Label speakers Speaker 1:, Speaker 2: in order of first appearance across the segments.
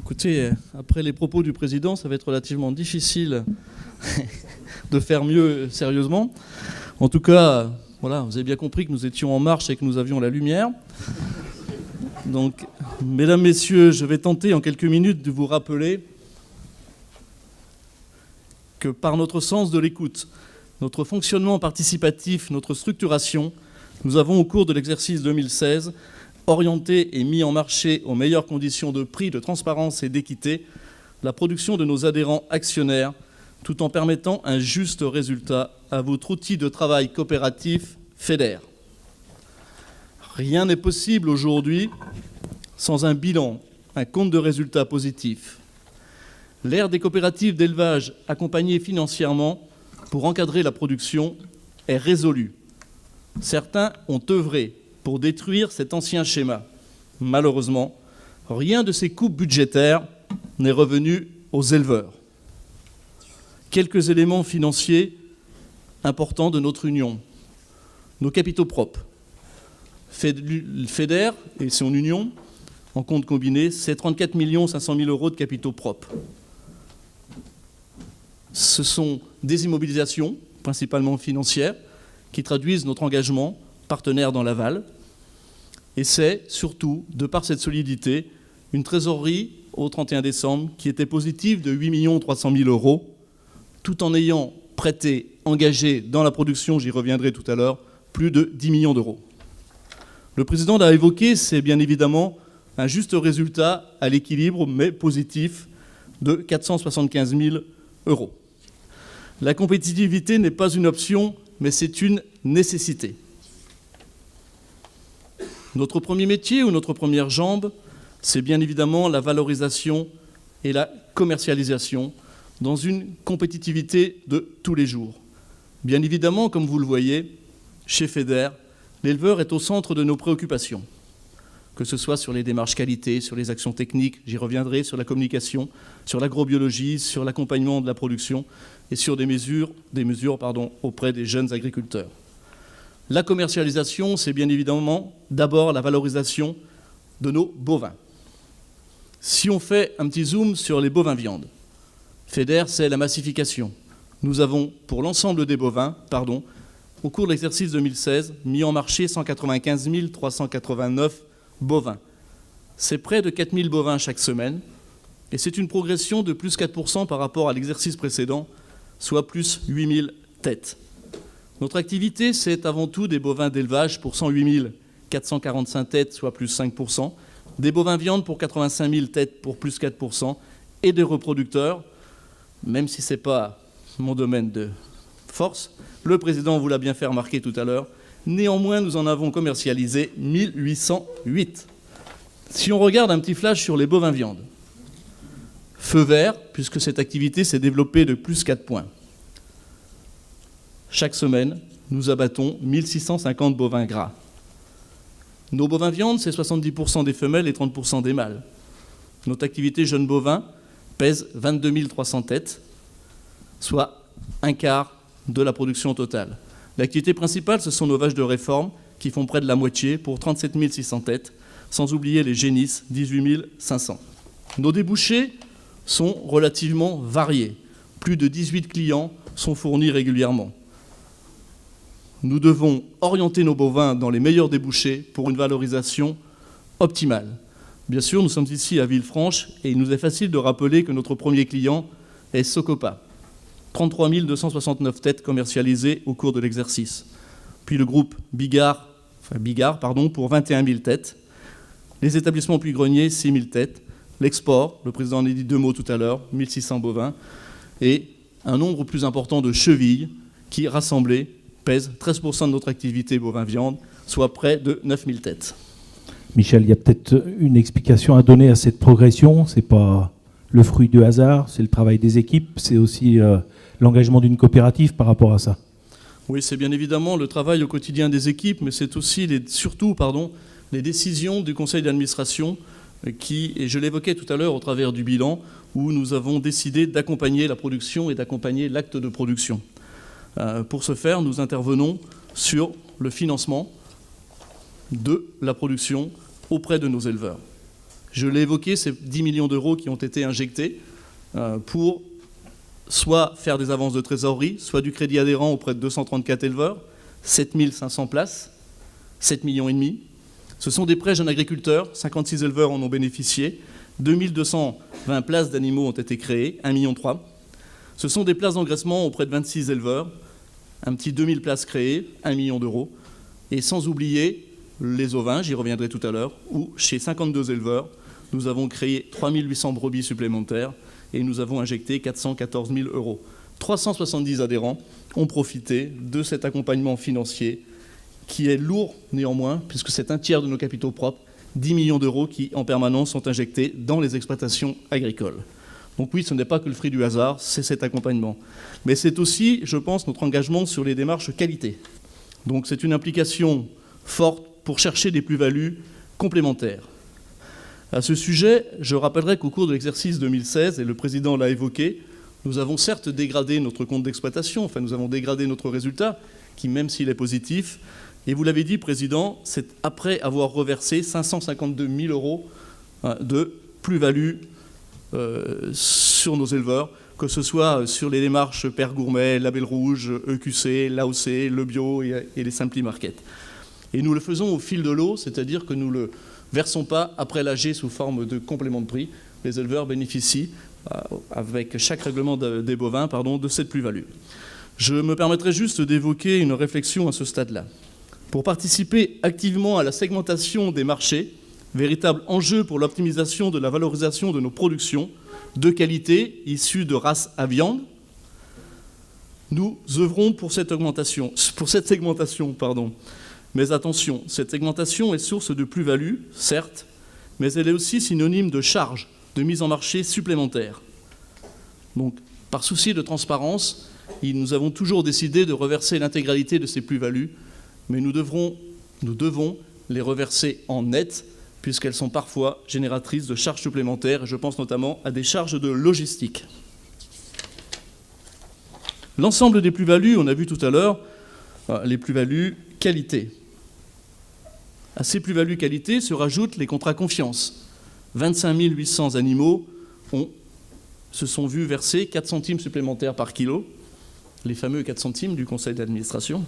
Speaker 1: Écoutez, après les propos du président, ça va être relativement difficile de faire mieux sérieusement. En tout cas, voilà, vous avez bien compris que nous étions en marche et que nous avions la lumière. Donc, mesdames, messieurs, je vais tenter en quelques minutes de vous rappeler que par notre sens de l'écoute, notre fonctionnement participatif, notre structuration, nous avons au cours de l'exercice 2016 orienté et mis en marché aux meilleures conditions de prix, de transparence et d'équité la production de nos adhérents actionnaires, tout en permettant un juste résultat à votre outil de travail coopératif FEDER. Rien n'est possible aujourd'hui sans un bilan, un compte de résultats positif. L'ère des coopératives d'élevage accompagnées financièrement pour encadrer la production est résolue. Certains ont œuvré pour détruire cet ancien schéma. Malheureusement, rien de ces coupes budgétaires n'est revenu aux éleveurs. Quelques éléments financiers importants de notre union. Nos capitaux propres. FEDER et son union, en compte combiné, c'est 34 500 000 € de capitaux propres. Ce sont des immobilisations, principalement financières, qui traduisent notre engagement partenaire dans l'aval. Et c'est surtout, de par cette solidité, une trésorerie au 31 décembre qui était positive de 8 300 000 €, tout en ayant prêté, engagé dans la production, j'y reviendrai tout à l'heure, plus de 10 millions d'euros. Le président l'a évoqué, c'est bien évidemment un juste résultat à l'équilibre, mais positif, de 475 000 €. La compétitivité n'est pas une option, mais c'est une nécessité. Notre premier métier ou notre première jambe, c'est bien évidemment la valorisation et la commercialisation dans une compétitivité de tous les jours. Bien évidemment, comme vous le voyez, chez FEDER, l'éleveur est au centre de nos préoccupations, que ce soit sur les démarches qualité, sur les actions techniques, j'y reviendrai, sur la communication, sur l'agrobiologie, sur l'accompagnement de la production et sur des mesures auprès des jeunes agriculteurs. La commercialisation, c'est bien évidemment d'abord la valorisation de nos bovins. Si on fait un petit zoom sur les bovins viande, FEDER, c'est la massification. Nous avons, pour l'ensemble des bovins, au cours de l'exercice 2016, mis en marché 195 389 bovins. C'est près de 4 000 bovins chaque semaine, et c'est une progression de plus 4% par rapport à l'exercice précédent, soit plus 8 000 têtes. Notre activité, c'est avant tout des bovins d'élevage pour 108 445 têtes, soit plus 5%, des bovins viande pour 85 000 têtes, pour plus 4%, et des reproducteurs, même si ce n'est pas mon domaine de force, le président vous l'a bien fait remarquer tout à l'heure, néanmoins, nous en avons commercialisé 1808. Si on regarde un petit flash sur les bovins viande, feu vert, puisque cette activité s'est développée de plus 4 points. Chaque semaine, nous abattons 1650 bovins gras. Nos bovins viande, c'est 70% des femelles et 30% des mâles. Notre activité jeune bovin pèse 22 300 têtes, soit un quart de la production totale. L'activité principale, ce sont nos vaches de réforme, qui font près de la moitié, pour 37 600 têtes, sans oublier les génisses, 18 500. Nos débouchés sont relativement variés. Plus de 18 clients sont fournis régulièrement. Nous devons orienter nos bovins dans les meilleurs débouchés pour une valorisation optimale. Bien sûr, nous sommes ici à Villefranche et il nous est facile de rappeler que notre premier client est Socopa. 33 269 têtes commercialisées au cours de l'exercice. Puis le groupe Bigard pour 21 000 têtes. Les établissements Puy-Grenier, 6 000 têtes. L'export, le président en a dit 2 mots tout à l'heure, 1600 bovins. Et un nombre plus important de chevilles qui, rassemblées, pèsent 13% de notre activité bovin-viande, soit près de 9 000 têtes.
Speaker 2: Michel, il y a peut-être une explication à donner à cette progression. Ce n'est pas le fruit du hasard, c'est le travail des équipes, c'est aussi l'engagement d'une coopérative par rapport à ça.
Speaker 1: Oui, c'est bien évidemment le travail au quotidien des équipes, mais c'est aussi surtout les décisions du conseil d'administration qui, et je l'évoquais tout à l'heure au travers du bilan, où nous avons décidé d'accompagner la production et d'accompagner l'acte de production. Pour ce faire, nous intervenons sur le financement de la production auprès de nos éleveurs. Je l'ai évoqué, ces 10 millions d'euros qui ont été injectés pour soit faire des avances de trésorerie, soit du crédit adhérent auprès de 234 éleveurs, 7500 places, 7,5 millions. Ce sont des prêts jeunes agriculteurs, 56 éleveurs en ont bénéficié, 2220 places d'animaux ont été créées, 1,3 million. Ce sont des places d'engraissement auprès de 26 éleveurs, un petit 2000 places créées, 1 million d'euros. Et sans oublier les ovins, j'y reviendrai tout à l'heure, où chez 52 éleveurs, nous avons créé 3800 brebis supplémentaires et nous avons injecté 414 000 euros. 370 adhérents ont profité de cet accompagnement financier qui est lourd néanmoins, puisque c'est un tiers de nos capitaux propres, 10 millions d'euros qui en permanence sont injectés dans les exploitations agricoles. Donc oui, ce n'est pas que le fruit du hasard, c'est cet accompagnement. Mais c'est aussi, je pense, notre engagement sur les démarches qualité. Donc c'est une implication forte pour chercher des plus-values complémentaires. À ce sujet, je rappellerai qu'au cours de l'exercice 2016, et le président l'a évoqué, nous avons certes dégradé notre compte d'exploitation, enfin nous avons dégradé notre résultat, qui même s'il est positif, et vous l'avez dit, Président, c'est après avoir reversé 552 000 euros de plus-value sur nos éleveurs, que ce soit sur les démarches Père Gourmet, Label Rouge, EQC, l'AOC, le Bio et les Simply Market. Et nous le faisons au fil de l'eau, c'est-à-dire que nous ne le versons pas après l'AG sous forme de complément de prix. Les éleveurs bénéficient, avec chaque règlement des bovins, de cette plus-value. Je me permettrai juste d'évoquer une réflexion à ce stade-là. Pour participer activement à la segmentation des marchés, véritable enjeu pour l'optimisation de la valorisation de nos productions de qualité issues de races à viande, nous œuvrons pour cette segmentation. Mais attention, cette segmentation est source de plus-value, certes, mais elle est aussi synonyme de charges, de mise en marché supplémentaires. Donc, par souci de transparence, nous avons toujours décidé de reverser l'intégralité de ces plus-values, mais nous devons les reverser en net, puisqu'elles sont parfois génératrices de charges supplémentaires, et je pense notamment à des charges de logistique. L'ensemble des plus-values, on a vu tout à l'heure, les plus-values qualité. À ces plus-values qualité se rajoutent les contrats confiance. 25 800 animaux se sont vus verser 4 centimes supplémentaires par kilo, les fameux 4 centimes du conseil d'administration.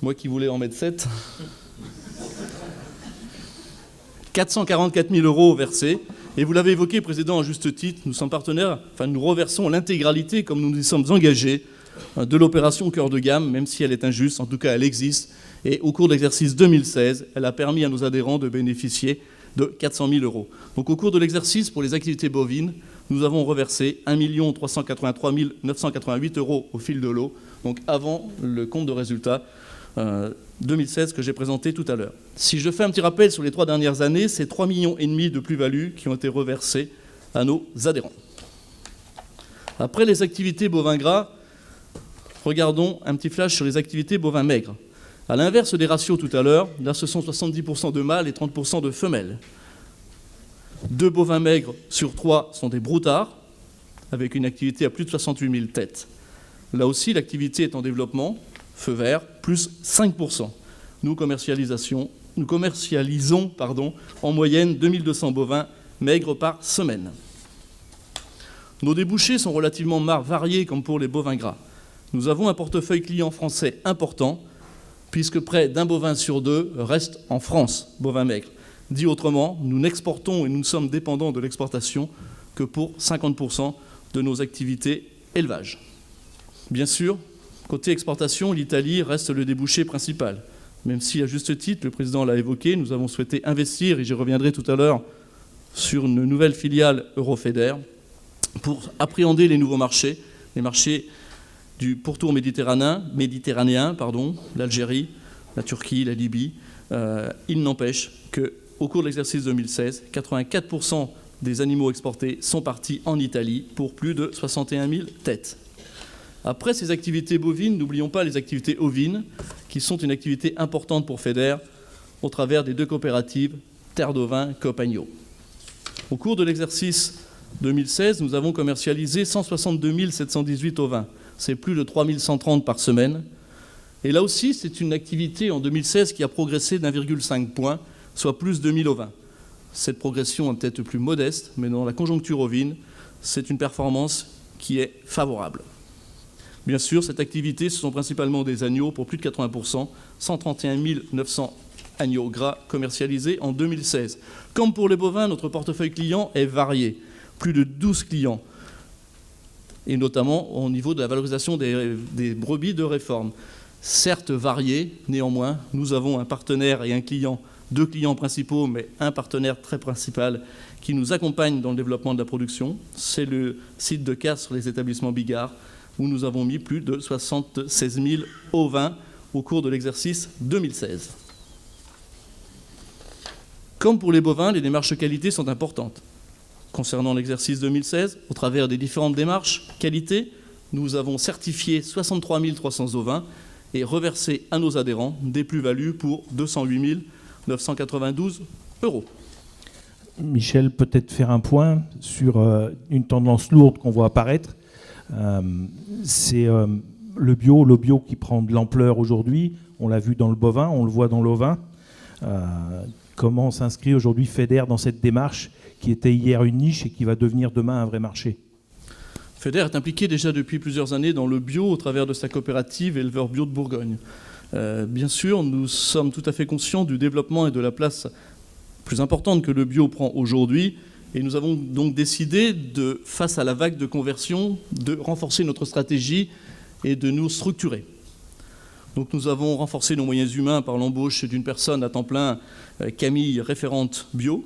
Speaker 1: Moi qui voulais en mettre 7. 444 000 euros versés. Et vous l'avez évoqué, Président, à juste titre, nous sommes partenaires, nous reversons l'intégralité, comme nous nous y sommes engagés, de l'opération Cœur de gamme, même si elle est injuste, en tout cas elle existe. Et au cours de l'exercice 2016, elle a permis à nos adhérents de bénéficier de 400 000 euros. Donc au cours de l'exercice pour les activités bovines, nous avons reversé 1 383 988 euros au fil de l'eau, donc avant le compte de résultat 2016 que j'ai présenté tout à l'heure. Si je fais un petit rappel sur les 3 dernières années, c'est 3,5 millions de plus-values qui ont été reversées à nos adhérents. Après les activités bovins gras, regardons un petit flash sur les activités bovins maigres. À l'inverse des ratios tout à l'heure, là ce sont 70% de mâles et 30% de femelles. 2 bovins maigres sur 3 sont des broutards, avec une activité à plus de 68 000 têtes. Là aussi, l'activité est en développement, feu vert, plus 5%. Nous commercialisons en moyenne 2200 bovins maigres par semaine. Nos débouchés sont relativement variés comme pour les bovins gras. Nous avons un portefeuille client français important, puisque près d'un bovin sur 2 reste en France, bovin maigre. Dit autrement, nous n'exportons et nous ne sommes dépendants de l'exportation que pour 50% de nos activités élevage. Bien sûr, côté exportation, l'Italie reste le débouché principal. Même si, à juste titre, le Président l'a évoqué, nous avons souhaité investir, et j'y reviendrai tout à l'heure, sur une nouvelle filiale Eurofeder pour appréhender les nouveaux marchés, les marchés du pourtour méditerranéen, l'Algérie, la Turquie, la Libye. Il n'empêche qu'au cours de l'exercice 2016, 84% des animaux exportés sont partis en Italie pour plus de 61 000 têtes. Après ces activités bovines, n'oublions pas les activités ovines, qui sont une activité importante pour FEDER, au travers des 2 coopératives, Terre d'Ovin, Coop Agneau. Au cours de l'exercice 2016, nous avons commercialisé 162 718 ovins. C'est plus de 3 130 par semaine. Et là aussi, c'est une activité en 2016 qui a progressé d'1,5 point, soit plus de 1000 ovins. cette progression est peut-être plus modeste, mais dans la conjoncture ovine, c'est une performance qui est favorable. Bien sûr, cette activité, ce sont principalement des agneaux pour plus de 80%, 131 900 agneaux gras commercialisés en 2016. Comme pour les bovins, notre portefeuille client est varié. Plus de 12 clients, et notamment au niveau de la valorisation des brebis de réforme. Certes variés, néanmoins, nous avons un partenaire et un client, 2 clients principaux, mais un partenaire très principal qui nous accompagne dans le développement de la production. C'est le site de Castres, les établissements Bigard, où nous avons mis plus de 76 000 ovins au cours de l'exercice 2016. Comme pour les bovins, les démarches qualité sont importantes. Concernant l'exercice 2016, au travers des différentes démarches qualité, nous avons certifié 63 300 ovins et reversé à nos adhérents des plus-values pour 208 992 €.
Speaker 2: Michel, peut-être faire un point sur une tendance lourde qu'on voit apparaître. C'est le bio qui prend de l'ampleur aujourd'hui. On l'a vu dans le bovin, on le voit dans l'ovin. Comment s'inscrit aujourd'hui FEDER dans cette démarche qui était hier une niche et qui va devenir demain un vrai marché?
Speaker 1: FEDER est impliqué déjà depuis plusieurs années dans le bio au travers de sa coopérative Éleveurs Bio de Bourgogne. Bien sûr, nous sommes tout à fait conscients du développement et de la place plus importante que le bio prend aujourd'hui. Et nous avons donc décidé, face à la vague de conversion, de renforcer notre stratégie et de nous structurer. Donc nous avons renforcé nos moyens humains par l'embauche d'une personne à temps plein, Camille, référente bio.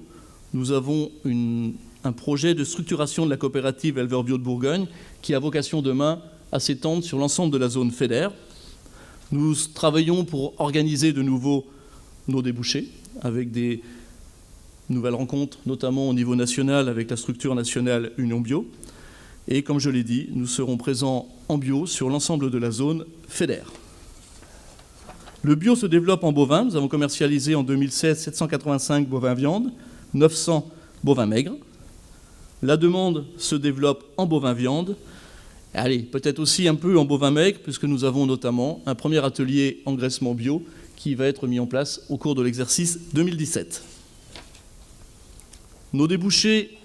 Speaker 1: Nous avons un projet de structuration de la coopérative Éleveurs Bio de Bourgogne qui a vocation demain à s'étendre sur l'ensemble de la zone FEDER. Nous travaillons pour organiser de nouveau nos débouchés avec des nouvelles rencontres, notamment au niveau national avec la structure nationale Union Bio. Et comme je l'ai dit, nous serons présents en bio sur l'ensemble de la zone FEDER. Le bio se développe en bovin. Nous avons commercialisé en 2016 785 bovins viande, 900 bovins maigres. La demande se développe en bovin viande. Allez, peut-être aussi un peu en bovin maigre, puisque nous avons notamment un premier atelier engraissement bio qui va être mis en place au cours de l'exercice 2017. Nos débouchés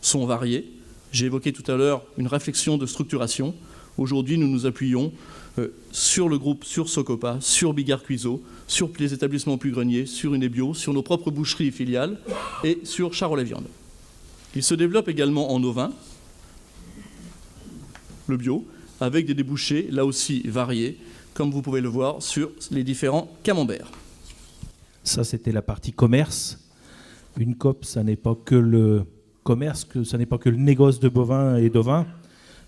Speaker 1: sont variés. J'ai évoqué tout à l'heure une réflexion de structuration. Aujourd'hui, nous nous appuyons sur le groupe, sur Socopa, sur Bigard Cuiseaux, sur les établissements Puy-Grenier, sur Unebio, sur nos propres boucheries filiales et sur Charolais Viande. Il se développe également en ovin, le bio, avec des débouchés là aussi variés, comme vous pouvez le voir sur les différents camemberts.
Speaker 2: Ça, c'était la partie commerce. Une COP, ça n'est pas que le commerce, ça n'est pas que le négoce de bovins et d'ovins.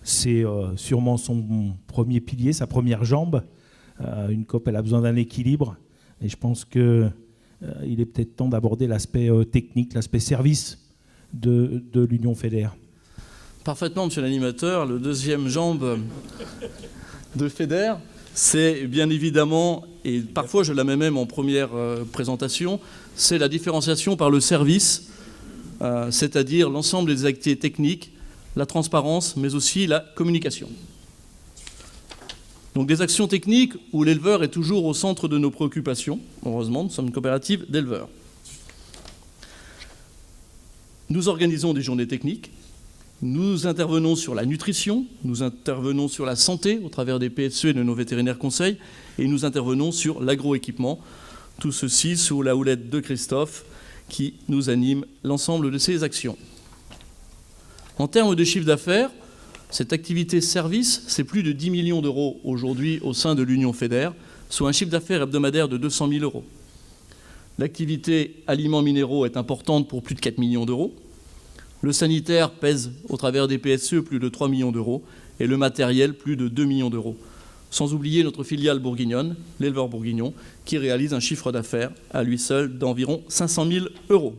Speaker 2: C'est sûrement son premier pilier, sa première jambe. Une COP, elle a besoin d'un équilibre. Et je pense qu'il est peut-être temps d'aborder l'aspect technique, l'aspect service de l'Union FEDER.
Speaker 1: Parfaitement, monsieur l'animateur. Le deuxième jambe de FEDER, c'est bien évidemment, et parfois je la mets même en première présentation, c'est la différenciation par le service, c'est-à-dire l'ensemble des activités techniques, la transparence, mais aussi la communication. Donc des actions techniques où l'éleveur est toujours au centre de nos préoccupations. Heureusement, nous sommes une coopérative d'éleveurs. Nous organisons des journées techniques. Nous intervenons sur la nutrition, nous intervenons sur la santé au travers des PSE et de nos vétérinaires conseils, et nous intervenons sur l'agroéquipement. Tout ceci sous la houlette de Christophe qui nous anime l'ensemble de ces actions. En termes de chiffre d'affaires, cette activité service, c'est plus de 10 millions d'euros aujourd'hui au sein de l'Union FEDER, soit un chiffre d'affaires hebdomadaire de 200 000 €. L'activité aliments minéraux est importante pour plus de 4 millions d'euros. Le sanitaire pèse au travers des PSE plus de 3 millions d'euros et le matériel plus de 2 millions d'euros. Sans oublier notre filiale bourguignonne, l'éleveur bourguignon, qui réalise un chiffre d'affaires à lui seul d'environ 500 000 €.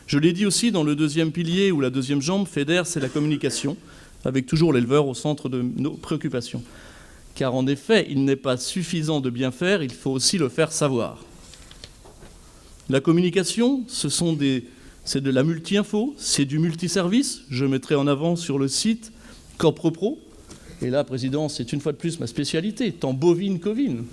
Speaker 1: Je l'ai dit aussi, dans le deuxième pilier ou la deuxième jambe, FEDER, c'est la communication, avec toujours l'éleveur au centre de nos préoccupations. Car en effet, il n'est pas suffisant de bien faire, il faut aussi le faire savoir. La communication, c'est de la multi-info, c'est du multiservice. Je mettrai en avant sur le site CoprePro. Et là, Président, c'est une fois de plus ma spécialité, tant bovine qu'ovine.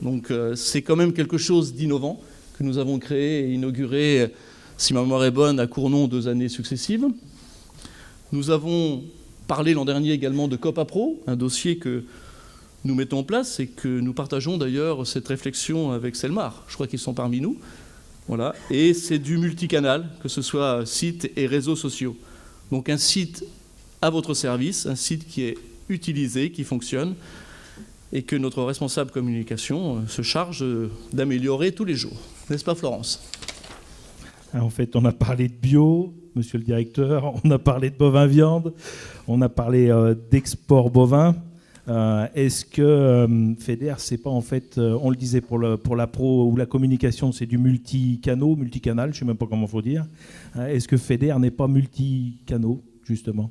Speaker 1: Donc c'est quand même quelque chose d'innovant que nous avons créé et inauguré si ma mémoire est bonne, à Cournon 2 années successives. Nous avons parlé l'an dernier également de COPAPRO, un dossier que nous mettons en place et que nous partageons d'ailleurs cette réflexion avec Selmar. Je crois qu'ils sont parmi nous. Voilà. Et c'est du multicanal, que ce soit site et réseaux sociaux. Donc un site à votre service, un site qui est utilisé, qui fonctionne, et que notre responsable communication se charge d'améliorer tous les jours. N'est-ce pas, Florence ?
Speaker 2: En fait, on a parlé de bio, monsieur le directeur, on a parlé de bovin viande, on a parlé d'export bovin. Est-ce que FEDER, c'est pas en fait, on le disait pour la pro ou la communication, c'est du multicanal, je ne sais même pas comment il faut dire. Est-ce que FEDER n'est pas multicanaux, justement ?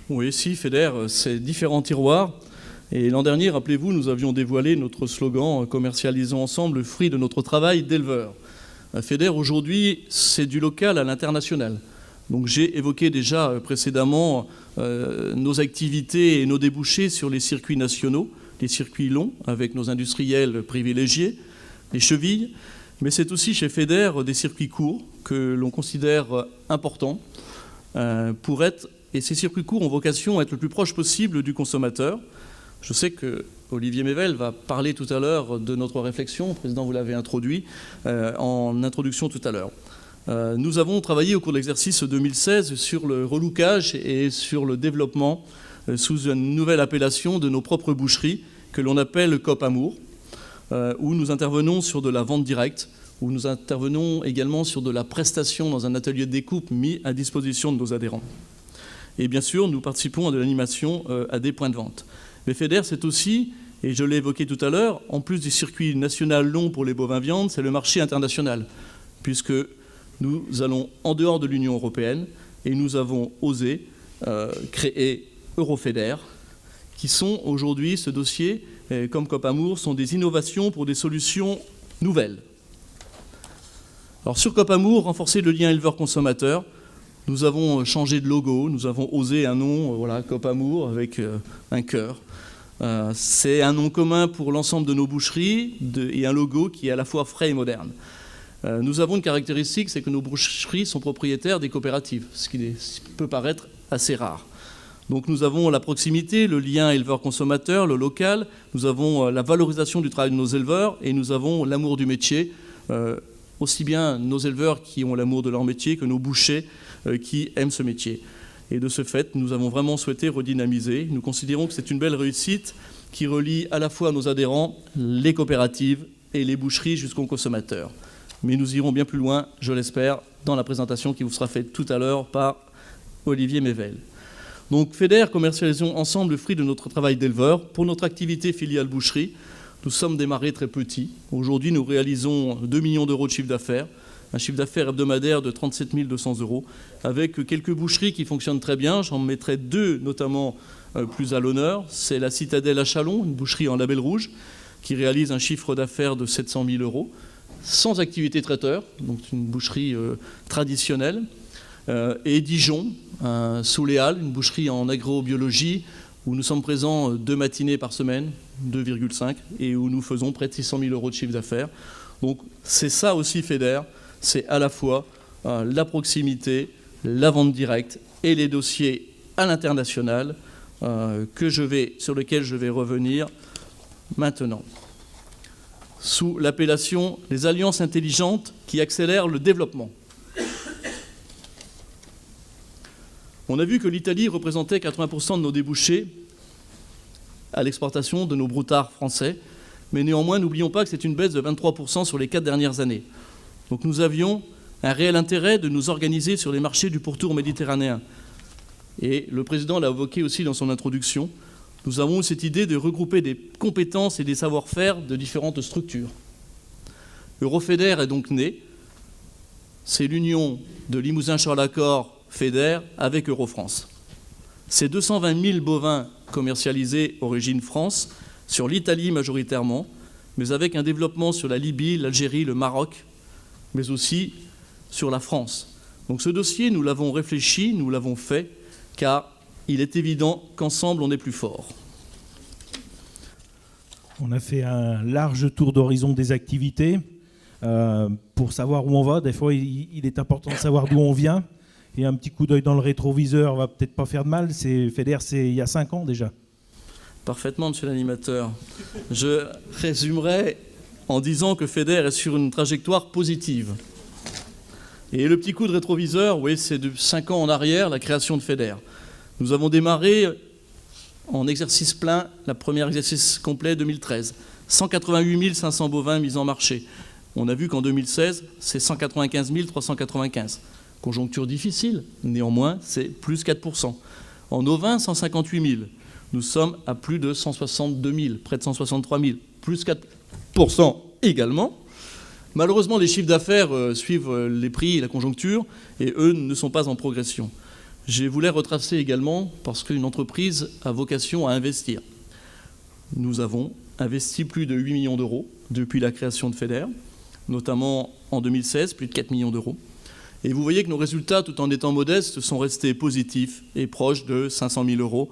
Speaker 1: Oui, si, FEDER, c'est différents tiroirs. Et l'an dernier, rappelez-vous, nous avions dévoilé notre slogan « Commercialisons ensemble le fruit de notre travail d'éleveur ». FEDER, aujourd'hui, c'est du local à l'international. Donc j'ai évoqué déjà précédemment nos activités et nos débouchés sur les circuits nationaux, les circuits longs, avec nos industriels privilégiés, les chevilles. Mais c'est aussi chez FEDER des circuits courts que l'on considère importants pour être... Et ces circuits courts ont vocation à être le plus proche possible du consommateur. Je sais que Olivier Mével va parler tout à l'heure de notre réflexion. Le président, vous l'avez introduit en introduction tout à l'heure. Nous avons travaillé au cours de l'exercice 2016 sur le relookage et sur le développement sous une nouvelle appellation de nos propres boucheries que l'on appelle COP Amour, où nous intervenons sur de la vente directe, où nous intervenons également sur de la prestation dans un atelier de découpe mis à disposition de nos adhérents. Et bien sûr, nous participons à de l'animation à des points de vente. Mais FEDER, c'est aussi, et je l'ai évoqué tout à l'heure, en plus du circuit national long pour les bovins viandes, c'est le marché international, puisque nous allons en dehors de l'Union européenne et nous avons osé créer Eurofeder, qui sont aujourd'hui, ce dossier, comme COP Amour, sont des innovations pour des solutions nouvelles. Alors sur COP Amour, renforcer le lien éleveur-consommateur, nous avons changé de logo, nous avons osé un nom, voilà, COP Amour, avec un cœur. C'est un nom commun pour l'ensemble de nos boucheries et un logo qui est à la fois frais et moderne. Nous avons une caractéristique, c'est que nos boucheries sont propriétaires des coopératives, ce qui peut paraître assez rare. Donc nous avons la proximité, le lien éleveur-consommateur, le local, nous avons la valorisation du travail de nos éleveurs et nous avons l'amour du métier, aussi bien nos éleveurs qui ont l'amour de leur métier que nos bouchers qui aiment ce métier. Et de ce fait, nous avons vraiment souhaité redynamiser. Nous considérons que c'est une belle réussite qui relie à la fois nos adhérents, les coopératives et les boucheries jusqu'aux consommateurs. Mais nous irons bien plus loin, je l'espère, dans la présentation qui vous sera faite tout à l'heure par Olivier Mével. Donc FEDER, commercialisons ensemble le fruit de notre travail d'éleveur. Pour notre activité filiale boucherie, nous sommes démarrés très petits. Aujourd'hui, nous réalisons 2 millions d'euros de chiffre d'affaires, un chiffre d'affaires hebdomadaire de 37 200 euros, avec quelques boucheries qui fonctionnent très bien. J'en mettrai 2 notamment plus à l'honneur. C'est la Citadelle à Châlons, une boucherie en label rouge, qui réalise un chiffre d'affaires de 700 000 euros, sans activité traiteur, donc une boucherie traditionnelle. Et Dijon, sous les Halles, une boucherie en agrobiologie, où nous sommes présents 2 matinées par semaine, 2,5, et où nous faisons près de 600 000 euros de chiffre d'affaires. Donc c'est ça aussi FEDER, c'est à la fois la proximité, la vente directe et les dossiers à l'international sur lesquels je vais revenir maintenant. Sous l'appellation « Les alliances intelligentes qui accélèrent le développement ». On a vu que l'Italie représentait 80% de nos débouchés à l'exportation de nos broutards français, mais néanmoins, n'oublions pas que c'est une baisse de 23% sur les 4 dernières années. Donc nous avions un réel intérêt de nous organiser sur les marchés du pourtour méditerranéen. Et le président l'a évoqué aussi dans son introduction, nous avons cette idée de regrouper des compétences et des savoir-faire de différentes structures. Eurofeder est donc né, c'est l'union de Limousin-Charles-Accord FEDER avec Eurofrance. C'est 220 000 bovins commercialisés origine France, sur l'Italie majoritairement, mais avec un développement sur la Libye, l'Algérie, le Maroc, mais aussi sur la France. Donc ce dossier, nous l'avons réfléchi, nous l'avons fait, car il est évident qu'ensemble, on est plus fort.
Speaker 2: On a fait un large tour d'horizon des activités. Pour savoir où on va, des fois, il est important de savoir d'où on vient. Et un petit coup d'œil dans le rétroviseur va peut-être pas faire de mal. FEDER, c'est il y a 5 ans déjà.
Speaker 1: Parfaitement, monsieur l'animateur. Je résumerai en disant que FEDER est sur une trajectoire positive. Et le petit coup de rétroviseur, oui, c'est de 5 ans en arrière, la création de FEDER. Nous avons démarré en exercice plein, le premier exercice complet 2013. 188 500 bovins mis en marché. On a vu qu'en 2016, c'est 195 395. Conjoncture difficile, néanmoins, c'est plus 4%. En ovins, 158 000. Nous sommes à plus de 162 000, près de 163 000, plus 4% également. Malheureusement, les chiffres d'affaires suivent les prix et la conjoncture, et eux ne sont pas en progression. Je voulais retracer également, parce qu'une entreprise a vocation à investir. Nous avons investi plus de 8 millions d'euros depuis la création de FEDER, notamment en 2016, plus de 4 millions d'euros. Et vous voyez que nos résultats, tout en étant modestes, sont restés positifs et proches de 500 000 euros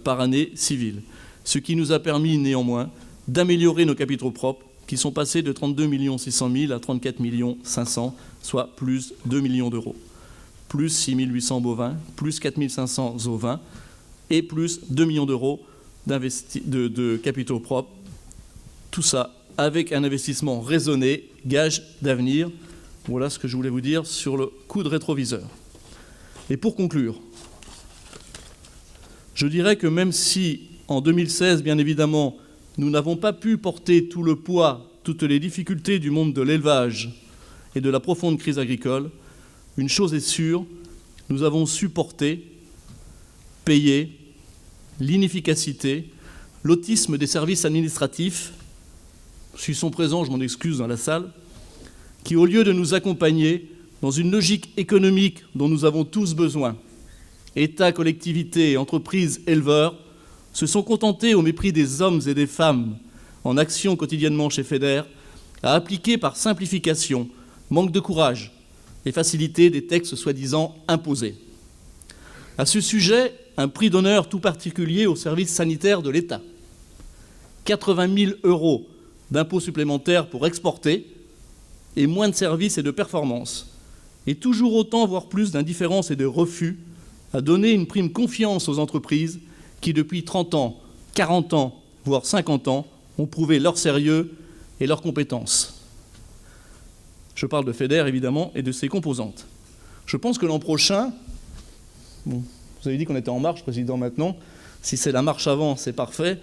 Speaker 1: par année civile. Ce qui nous a permis néanmoins d'améliorer nos capitaux propres, qui sont passés de 32 600 000 à 34 500 000, soit plus 2 millions d'euros. Plus 6 800 bovins, plus 4 500 ovins et plus 2 millions d'euros de capitaux propres. Tout ça avec un investissement raisonné, gage d'avenir. Voilà ce que je voulais vous dire sur le coup de rétroviseur. Et pour conclure, je dirais que même si, en 2016, bien évidemment, nous n'avons pas pu porter tout le poids, toutes les difficultés du monde de l'élevage et de la profonde crise agricole, une chose est sûre, nous avons supporté, payé l'inefficacité, l'autisme des services administratifs, s'ils sont présents, je m'en excuse dans la salle, qui, au lieu de nous accompagner dans une logique économique dont nous avons tous besoin, État, collectivités, entreprises, éleveurs, se sont contentés, au mépris des hommes et des femmes en action quotidiennement chez FEDER, à appliquer par simplification, manque de courage et facilité des textes soi-disant imposés. À ce sujet, un prix d'honneur tout particulier au service sanitaire de l'État. 80 000 euros d'impôts supplémentaires pour exporter et moins de services et de performances. Et toujours autant, voire plus, d'indifférence et de refus à donner une prime confiance aux entreprises qui, depuis 30 ans, 40 ans, voire 50 ans, ont prouvé leur sérieux et leurs compétences. Je parle de FEDER, évidemment, et de ses composantes. Je pense que l'an prochain, bon, vous avez dit qu'on était en marche, Président, maintenant. Si c'est la marche avant, c'est parfait.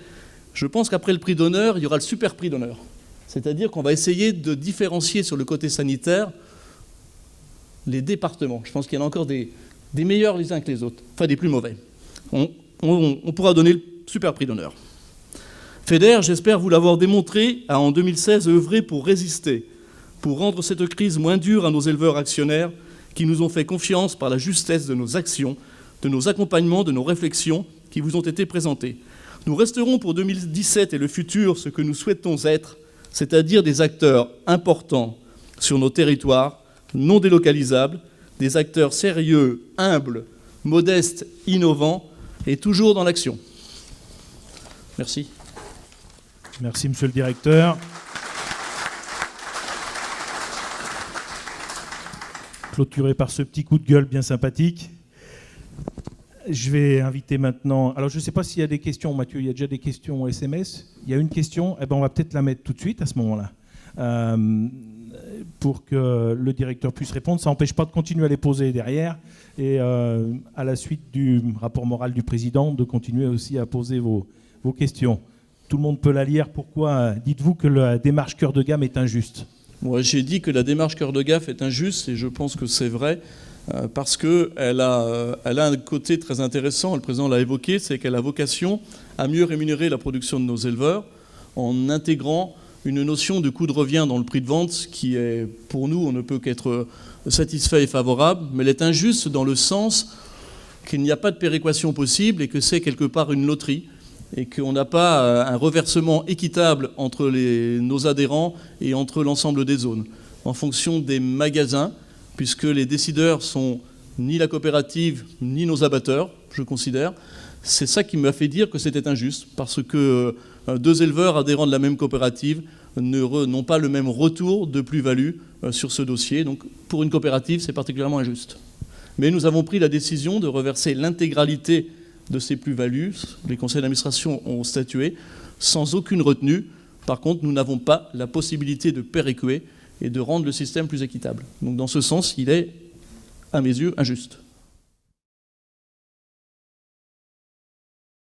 Speaker 1: Je pense qu'après le prix d'honneur, il y aura le super prix d'honneur. C'est-à-dire qu'on va essayer de différencier sur le côté sanitaire les départements. Je pense qu'il y en a encore des meilleurs les uns que les autres, enfin des plus mauvais. On pourra donner le super prix d'honneur. FEDER, j'espère vous l'avoir démontré, a en 2016 œuvré pour résister, pour rendre cette crise moins dure à nos éleveurs actionnaires qui nous ont fait confiance par la justesse de nos actions, de nos accompagnements, de nos réflexions qui vous ont été présentées. Nous resterons pour 2017 et le futur ce que nous souhaitons être, c'est-à-dire des acteurs importants sur nos territoires, non délocalisables, des acteurs sérieux, humbles, modestes, innovants et toujours dans l'action. Merci.
Speaker 2: Merci, monsieur le directeur. Clôturé par ce petit coup de gueule bien sympathique. Je vais inviter maintenant... Alors, je ne sais pas s'il y a des questions, Mathieu, il y a déjà des questions SMS. Il y a une question, eh ben, on va peut-être la mettre tout de suite à ce moment-là, pour que le directeur puisse répondre. Ça n'empêche pas de continuer à les poser derrière, et à la suite du rapport moral du président, de continuer aussi à poser vos questions. Tout le monde peut la lire. Pourquoi dites-vous que la démarche cœur de gamme est injuste ?
Speaker 1: Moi, j'ai dit que la démarche cœur de gamme est injuste, et je pense que c'est vrai, parce qu'elle a un côté très intéressant, le président l'a évoqué, c'est qu'elle a vocation à mieux rémunérer la production de nos éleveurs en intégrant une notion de coût de revient dans le prix de vente qui est, pour nous, on ne peut qu'être satisfait et favorable, mais elle est injuste dans le sens qu'il n'y a pas de péréquation possible et que c'est quelque part une loterie et qu'on n'a pas un reversement équitable entre nos adhérents et entre l'ensemble des zones, en fonction des magasins, puisque les décideurs sont ni la coopérative, ni nos abatteurs, je considère. C'est ça qui m'a fait dire que c'était injuste, parce que deux éleveurs adhérents de la même coopérative n'ont pas le même retour de plus-value sur ce dossier. Donc pour une coopérative, c'est particulièrement injuste. Mais nous avons pris la décision de reverser l'intégralité de ces plus-values. Les conseils d'administration ont statué sans aucune retenue. Par contre, nous n'avons pas la possibilité de péréquer et de rendre le système plus équitable. Donc dans ce sens, il est, à mes yeux, injuste.